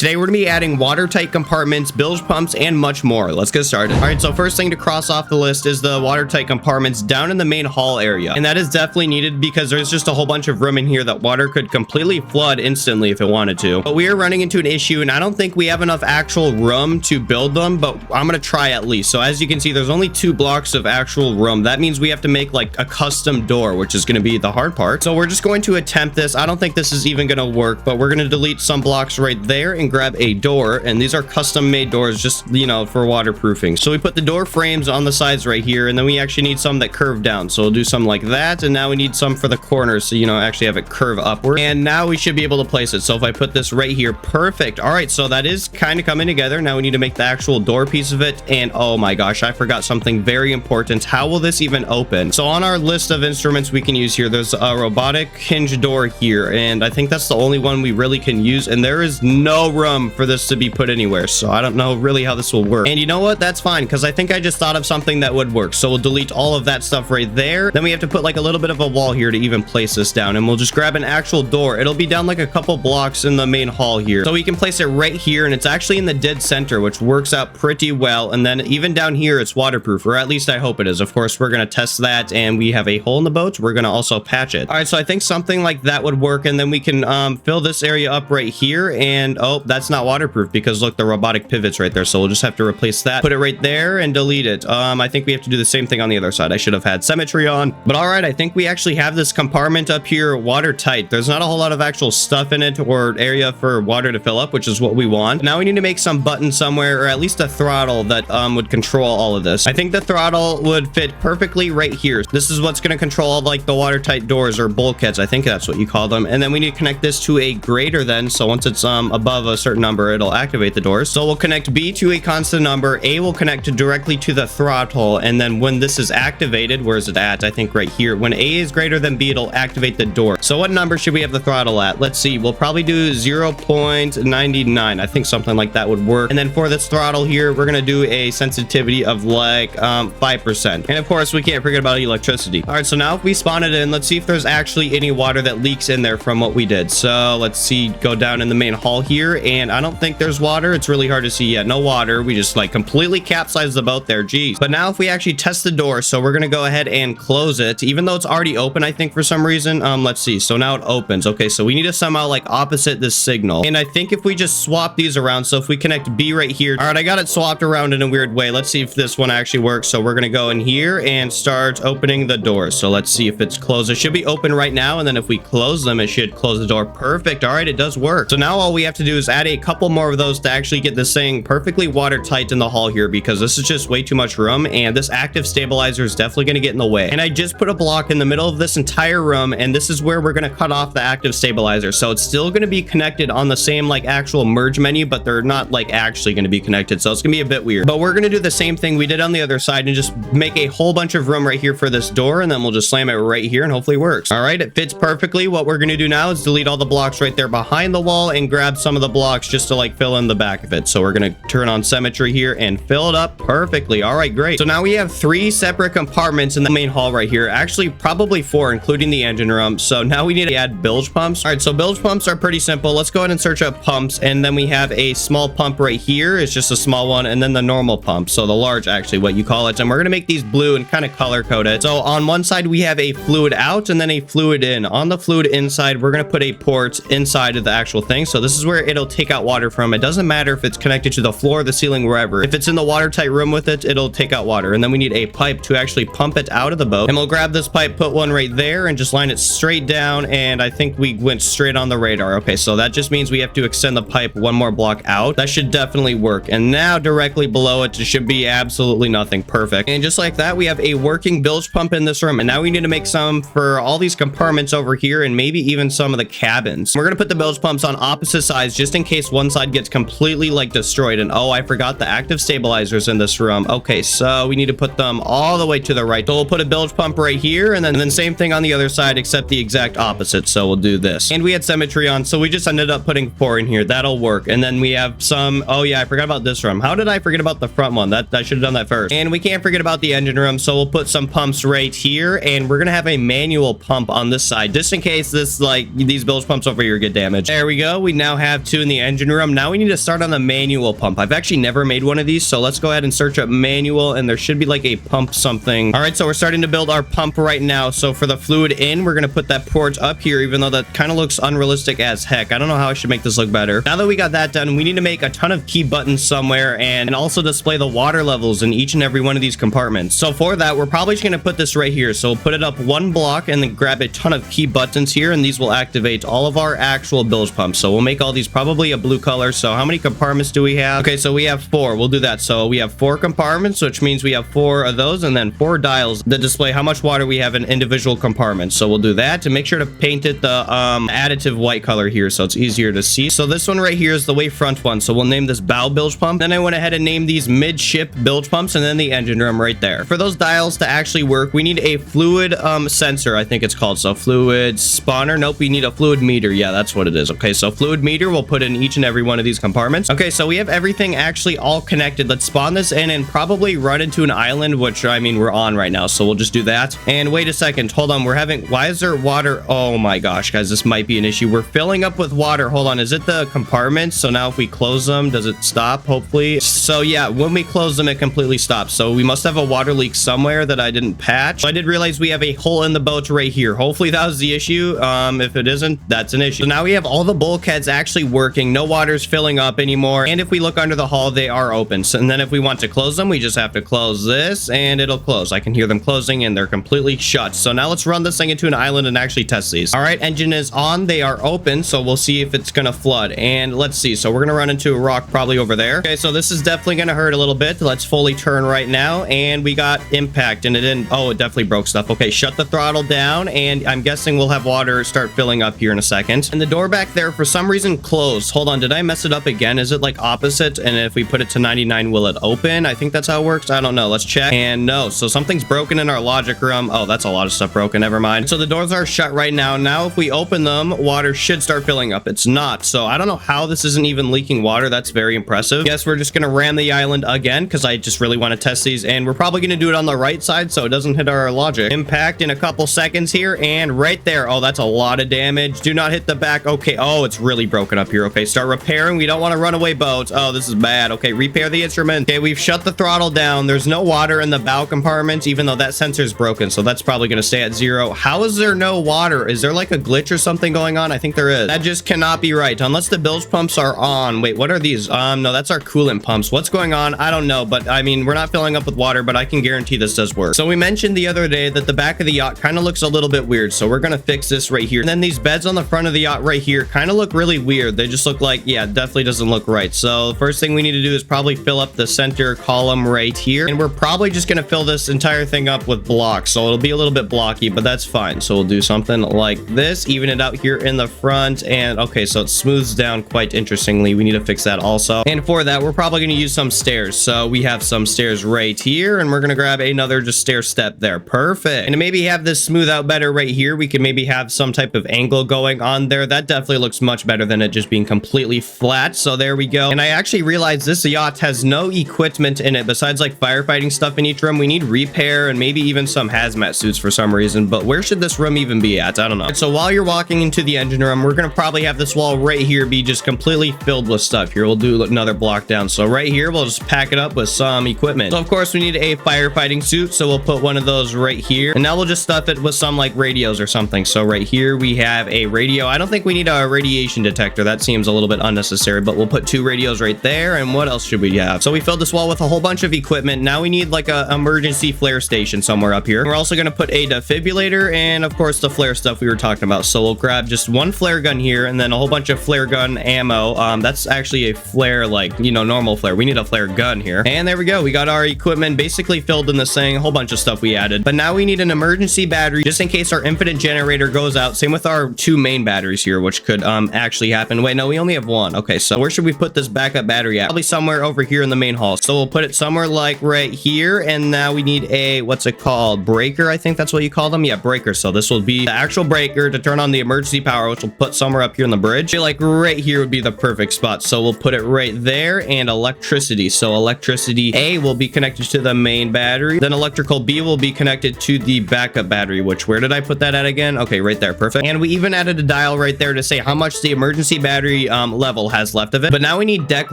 Today we're going to be adding watertight compartments, bilge pumps, and much more. Let's get started. All right, so first thing to cross off the list is the watertight compartments down in the main hall area. And that is definitely needed because there's just a whole bunch of room in here that water could completely flood instantly if it wanted to. But we are running into an issue, and I don't think we have enough actual room to build them, but I'm going to try at least. So as you can see, there's only 2 blocks of actual room. That means we have to make like a custom door, which is going to be the hard part. So we're just going to attempt this. I don't think this is even going to work, but we're going to delete some blocks right there and grab a door, and these are custom made doors, just, you know, for waterproofing. So we put the door frames on the sides right here, and then we actually need some that curve down, so we'll do some like that. And now we need some for the corners, so, you know, actually have it curve upward, and now we should be able to place it. So if I put this right here, perfect. All right, so that is kind of coming together. Now we need to make the actual door piece of it, and oh my gosh, I forgot something very important. How will this even open? So on our list of instruments we can use here, there's a robotic hinge door here, and I think that's the only one we really can use, and there is no room for this to be put anywhere, so I don't know really how this will work. And you know what, that's fine, because I think I just thought of something that would work. So we'll delete all of that stuff right there. Then we have to put like a little bit of a wall here to even place this down, and we'll just grab an actual door. It'll be down like a couple blocks in the main hall here, so we can place it right here, and it's actually in the dead center, which works out pretty well. And then even down here it's waterproof, or at least I hope it is. Of course, we're going to test that, and we have a hole in the boat. We're going to also patch it. All right, so I think something like that would work, and then we can fill this area up right here. And oh, that's not waterproof because look, the robotic pivots right there, so we'll just have to replace that, put it right there, and delete it. I think we have to do the same thing on the other side. I should have had symmetry on, but all right, I think we actually have this compartment up here watertight. There's not a whole lot of actual stuff in it or area for water to fill up, which is what we want. Now we need to make some buttons somewhere, or at least a throttle that would control all of this. I think the throttle would fit perfectly right here. This is what's going to control all like the watertight doors, or bulkheads, I think that's what you call them. And then we need to connect this to a greater than, so once it's above a certain number, it'll activate the doors. So we'll connect B to a constant number, A will connect directly to the throttle, and then when this is activated, where is it at? I think right here. When A is greater than B, it'll activate the door. So what number should we have the throttle at? Let's see, we'll probably do 0.99. I think something like that would work. And then for this throttle here, we're gonna do a sensitivity of like 5%. And of course, we can't forget about electricity. All right, so now if we spawn it in, let's see if there's actually any water that leaks in there from what we did. So let's see, go down in the main hall here, and I don't think there's water. It's really hard to see yet. No water. We just like completely capsized the boat there. Geez. But now if we actually test the door, so we're gonna go ahead and close it, even though it's already open, I think, for some reason. Let's see. So now it opens. Okay, so we need to somehow like opposite this signal. And I think if we just swap these around, so if we connect B right here. All right, I got it swapped around in a weird way. Let's see if this one actually works. So we're gonna go in here and start opening the doors. So let's see if it's closed. It should be open right now, and then if we close them, it should close the door. Perfect. All right, it does work. So now all we have to do is add a couple more of those to actually get this thing perfectly watertight in the hall here, because this is just way too much room, and this active stabilizer is definitely going to get in the way. And I just put a block in the middle of this entire room, and this is where we're going to cut off the active stabilizer. So it's still going to be connected on the same like actual merge menu, but they're not like actually going to be connected, so it's going to be a bit weird. But we're going to do the same thing we did on the other side and just make a whole bunch of room right here for this door, and then we'll just slam it right here and hopefully it works. All right, it fits perfectly. What we're going to do now is delete all the blocks right there behind the wall and grab some of the blocks just to like fill in the back of it. So we're going to turn on symmetry here and fill it up perfectly. All right, great. So now we have 3 separate compartments in the main hall right here. Actually, probably 4, including the engine room. So now we need to add bilge pumps. All right, so bilge pumps are pretty simple. Let's go ahead and search up pumps, and then we have a small pump right here. It's just a small one, and then the normal pump. So the large, actually, what you call it. And we're going to make these blue and kind of color code it. So on one side, we have a fluid out and then a fluid in. On the fluid inside, we're going to put a port inside of the actual thing. So this is where it'll take out water from. It doesn't matter if it's connected to the floor, the ceiling, wherever. If it's in the watertight room with it, it'll take out water. And then we need a pipe to actually pump it out of the boat. And we'll grab this pipe, put one right there, and just line it straight down. And I think we went straight on the radar. Okay, so that just means we have to extend the pipe one more block out. That should definitely work. And now directly below it should be absolutely nothing. Perfect. And just like that, we have a working bilge pump in this room. And now we need to make some for all these compartments over here, and maybe even some of the cabins. We're going to put the bilge pumps on opposite sides just in case one side gets completely like destroyed. And oh, I forgot the active stabilizers in this room. Okay, so we need to put them all the way to the right. So we'll put a bilge pump right here, and then same thing on the other side, except the exact opposite. So we'll do this. And we had symmetry on, so we just ended up putting 4 in here. That'll work. And then we have some, oh yeah, I forgot about this room. How did I forget about the front one? That should have done that first. And we can't forget about the engine room, so we'll put some pumps right here, and we're gonna have a manual pump on this side just in case this like these bilge pumps over here get damaged. There we go. We now have 2 in the engine room. Now we need to start on the manual pump. I've actually never made one of these, so let's go ahead and search up manual, and there should be like a pump something. All right, so we're starting to build our pump right now. So for the fluid in, we're gonna put that port up here, even though that kind of looks unrealistic as heck. I don't know how I should make this look better. Now that we got that done, we need to make a ton of key buttons somewhere and also display the water levels in each and every one of these compartments. So for that, we're probably just gonna put this right here. So we'll put it up one block and then grab a ton of key buttons here, and these will activate all of our actual bilge pumps. So we'll make all these probably a blue color. So how many compartments do we have? Okay, so we have 4. We'll do that. So we have 4 compartments, which means we have 4 of those, and then 4 dials that display how much water we have in individual compartments. So we'll do that to make sure to paint it the additive white color here so it's easier to see. So this one right here is the way front one. So we'll name this bow bilge pump. Then I went ahead and named these midship bilge pumps, and then the engine room right there. For those dials to actually work, we need a fluid sensor, I think it's called. So fluid spawner. Nope, we need a fluid meter. Yeah, that's what it is. Okay, so fluid meter we'll put in each and every one of these compartments. Okay, so we have everything actually all connected. Let's spawn this in and probably run into an island, which I mean we're on right now, so we'll just do that. And wait a second, hold on, why is there water? Oh my gosh, guys, this might be an issue. We're filling up with water. Hold on, is it the compartments? So now if we close them, does it stop? Hopefully. So yeah, when we close them, it completely stops. So we must have a water leak somewhere that I didn't patch. So I did realize we have a hole in the boat right here. Hopefully that was the issue. If it isn't, that's an issue. So now we have all the bulkheads actually working. No water's filling up anymore. And if we look under the hull, they are open. So, and then if we want to close them, we just have to close this and it'll close. I can hear them closing and they're completely shut. So now let's run this thing into an island and actually test these. All right, engine is on. They are open. So we'll see if it's going to flood. And let's see. So we're going to run into a rock probably over there. Okay, so this is definitely going to hurt a little bit. Let's fully turn right now. And we got impact and it didn't. Oh, it definitely broke stuff. Okay, shut the throttle down. And I'm guessing we'll have water start filling up here in a second. And the door back there for some reason closed. Hold on, did I mess it up again? Is it like opposite? And if we put it to 99, will it open? I think that's how it works. I don't know. Let's check. And no, so something's broken in our logic room. Oh, that's a lot of stuff broken. Never mind. So the doors are shut right now. Now if we open them, water should start filling up. It's not. So I don't know how this isn't even leaking water. That's very impressive. Guess we're just gonna ram the island again because I just really want to test these, and we're probably gonna do it on the right side so it doesn't hit our logic. Impact in a couple seconds here, and right there. Oh, that's a lot of damage. Do not hit the back. Okay. Oh, it's really broken up here. Okay, start repairing. We don't want to run away boats. Oh, this is bad. Okay, repair the instrument. Okay, we've shut the throttle down. There's no water in the bow compartments, even though that sensor is broken, so that's probably going to stay at 0. How is there no water? Is there like a glitch or something going on? I think there is. That just cannot be right unless the bilge pumps are on. Wait, what are these? No, that's our coolant pumps. What's going on? I don't know, but I mean, we're not filling up with water, but I can guarantee this does work. So we mentioned the other day that the back of the yacht kind of looks a little bit weird, so we're going to fix this right here. And then these beds on the front of the yacht right here kind of look really weird. They just look like, yeah, definitely doesn't look right. So the first thing we need to do is probably fill up the center column right here, and we're probably just going to fill this entire thing up with blocks, so it'll be a little bit blocky, but that's fine. So we'll do something like this, even it out here in the front, and okay, so it smooths down quite interestingly. We need to fix that also, and for that we're probably going to use some stairs. So we have some stairs right here, and we're going to grab another just stair step there. Perfect. And to maybe have this smooth out better right here, we can maybe have some type of angle going on there. That definitely looks much better than it just being completely flat. So there we go. And I actually realized this yacht has no equipment in it besides like firefighting stuff in each room. We need repair and maybe even some hazmat suits for some reason, but where should this room even be at? I don't know. And so while you're walking into the engine room, we're going to probably have this wall right here be just completely filled with stuff. Here, we'll do another block down. So right here, we'll just pack it up with some equipment. So of course we need a firefighting suit. So we'll put one of those right here, and now we'll just stuff it with some like radios or something. So right here we have a radio. I don't think we need a radiation detector. That seems a little bit unnecessary, but we'll put 2 radios right there. And what else should we have? So we filled this wall with a whole bunch of equipment. Now we need like a emergency flare station somewhere up here. And we're also going to put a defibrillator and of course the flare stuff we were talking about. So we'll grab just 1 flare gun here and then a whole bunch of flare gun ammo. That's actually a flare, like, you know, normal flare. We need a flare gun here. And there we go. We got our equipment basically filled in this thing. A whole bunch of stuff we added. But now we need an emergency battery just in case our infinite generator goes out. Same with our 2 main batteries here, which could actually happen. Wait, no, we only have 1. Okay, so where should we put this backup battery at? Probably somewhere over here in the main hall. So we'll put it somewhere like right here. And now we need a, what's it called? Breaker, I think that's what you call them. Yeah, breaker. So this will be the actual breaker to turn on the emergency power, which we'll put somewhere up here in the bridge. I feel like right here would be the perfect spot. So we'll put it right there. And electricity. So electricity A will be connected to the main battery. Then electrical B will be connected to the backup battery, which where did I put that at again? Okay, right there. Perfect. And we even added a dial right there to say how much the emergency battery every level has left of it. But now we need deck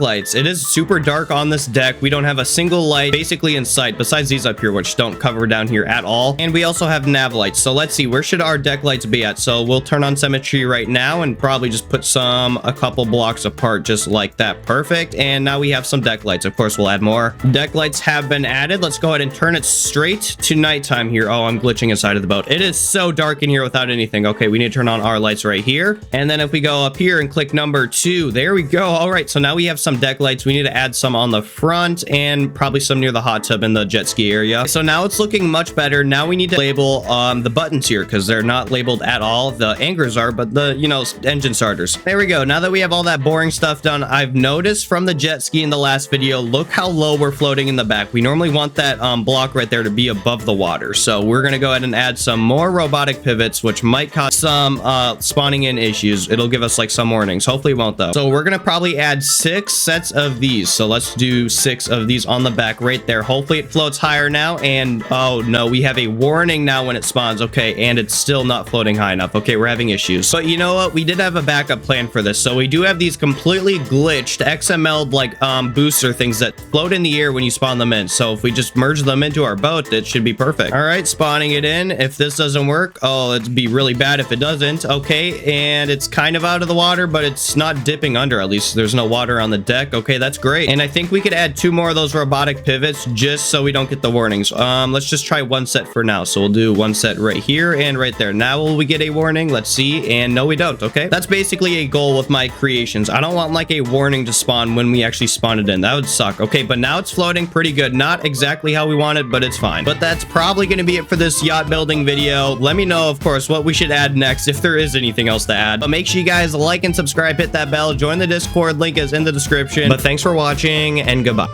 lights. It is super dark on this deck. We don't have a single light basically in sight besides these up here, which don't cover down here at all. And we also have nav lights. So let's see, where should our deck lights be at? So we'll turn on symmetry right now and probably just put a couple blocks apart, just like that. Perfect. And now we have some deck lights. Of course, we'll add more. Deck lights have been added. Let's go ahead and turn it straight to nighttime here. Oh, I'm glitching inside of the boat. It is so dark in here without anything. Okay, we need to turn on our lights right here. And then if we go up here and click number 2, there we go. All right, so now we have some deck lights. We need to add some on the front and probably some near the hot tub in the jet ski area. So now it's looking much better. Now we need to label the buttons here because they're not labeled at all. The anchors are, but the, engine starters. There we go. Now that we have all that boring stuff done, I've noticed from the jet ski in the last video, look how low we're floating in the back. We normally want that block right there to be above the water. So we're going to go ahead and add some more robotic pivots, which might cause some spawning in issues. It'll give us like some warnings. Hopefully it won't though. So we're going to probably add 6 sets of these. So let's do 6 of these on the back right there. Hopefully it floats higher now. And oh no, we have a warning now when it spawns. Okay, and it's still not floating high enough. Okay, we're having issues. But you know what? We did have a backup plan for this. So we do have these completely glitched XML like booster things that float in the air when you spawn them in. So if we just merge them into our boat, it should be perfect. All right, spawning it in. If this doesn't work, oh, it'd be really bad if it doesn't. Okay, and it's kind of out of the water, but it's not dipping under. At least there's no water on the deck. Okay, that's great. And I think we could add 2 more of those robotic pivots just so we don't get the warnings. Let's just try 1 set for now. So we'll do 1 set right here and right there. Now will we get a warning? Let's see. And no, we don't. Okay, that's basically a goal with my creations. I don't want like a warning to spawn when we actually spawn it in. That would suck. Okay, but now it's floating pretty good. Not exactly how we want it, but it's fine. But that's probably going to be it for this yacht building video. Let me know, of course, what we should add next if there is anything else to add. But make sure you guys like and subscribe, hit that bell, join the Discord, link is in the description. But thanks for watching and goodbye.